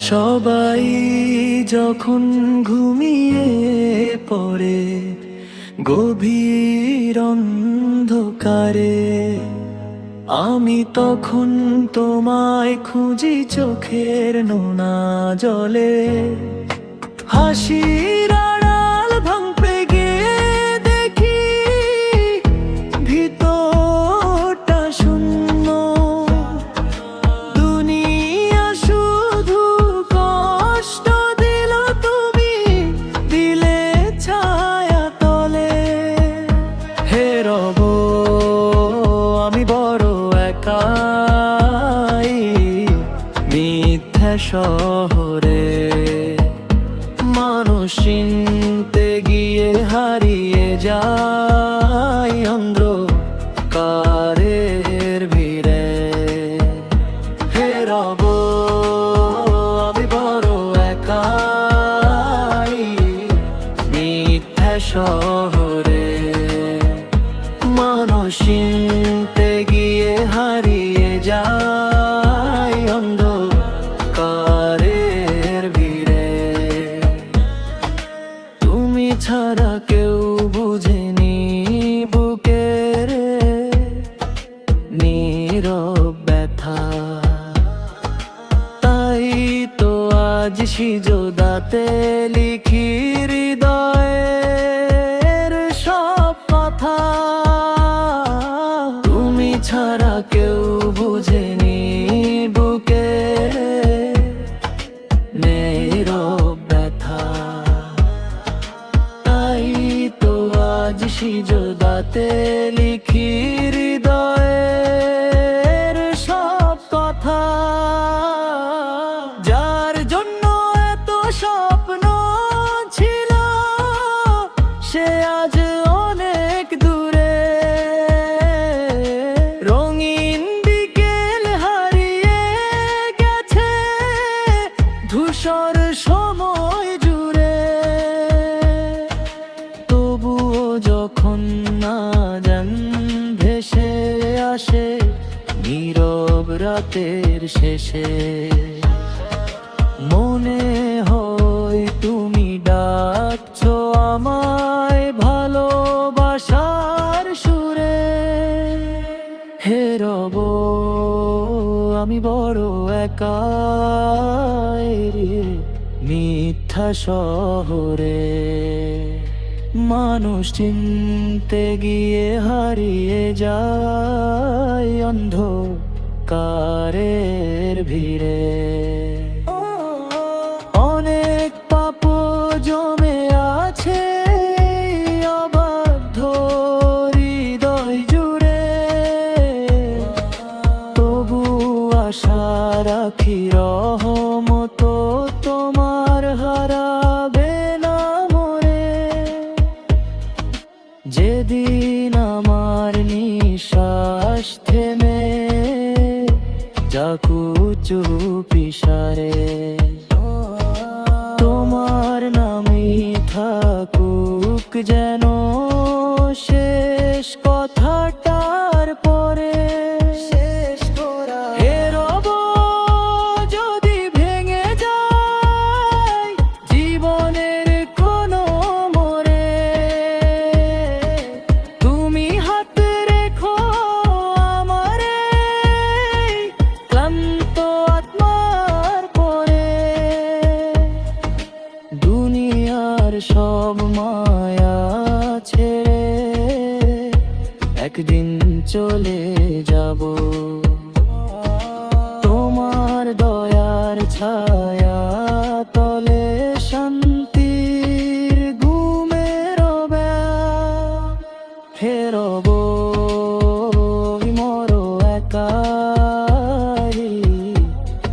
সবাই যখন ঘুমিয়ে পড়ে গভীর অন্ধকারে, আমি তখন তোমায় খুঁজি চোখের নোনা জলে। হাসির আড়াল ভাঙতে গিয়ে দেখি ভিতরটা শূন্য, দুনিয়া শুধু কষ্ট দিল, তুমি দিলে ছায়া তলে। হে রব, আমি বড় একাই মিথ্যা শহরে, মানুষ চিনতে গিয়ে হারিয়ে যায় অন্ধকারের ভিড়ে। হে রব, আমি বড় একাই মিথ্যা শহরে, মানুষ চিনতে গিয়ে হারিয়ে যায় অন্ধকারের ভিড়ে। তুমি ছাড়া কেউ বুঝেনি বুকের নীরব ব্যথা, তাই তো আজ সিজদাতে লিখি হৃদয়ের সব কথা। তুমি ছাড়া কেউ বুঝেনি বুকের নীরব ব্যথা, তাই তো আজ সিজদাতে লিখি হৃদয়ের সব কথা। যার জন্য এত স্বপ্ন ছিল, সে আজ অনেক দূরে। রঙিন বিকেল হারিয়ে গেছে ধূসর সময় জুড়ে, তবুও যখন না জান ভেসে আসে নীরব রাতের শেষে, মনে হয় তুমি ডাকছো আমায় ভালোবাসার সুরে। হে রব, আমি বড় একাই মিথ্যা শহরে, মানুষ চিনতে গিয়ে হারিয়ে যায় অন্ধকারের ভিড়ে। অনেক পাপ জমে আছে অবাধ্য হৃদয় জুড়ে, তবু আশা রাখি রহমত তোমার হারাবে না মোরে। যেদিন আমার নিঃশ্বাস থেমে যাকু চুপিসারে, তোমার নামই থাকুক যেন শেষ কথাটার পরে। হে রব, যদি ভেঙে যায় জীবনের কোনো মোড়ে, তুমি হাত রেখো আমার এই ক্লান্ত আত্মার পরে। দুনিয়ার সব মায়া ছেড়ে একদিন চলে যাব, তোমার দয়ার ছায়া তলে শান্তির ঘুমের ব্যাগ। হে রব, মর একাই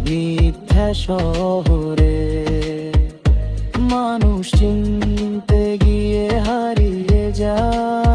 মিথ্যা শহরে, মানুষ চিনতে গিয়ে হারিয়ে যায়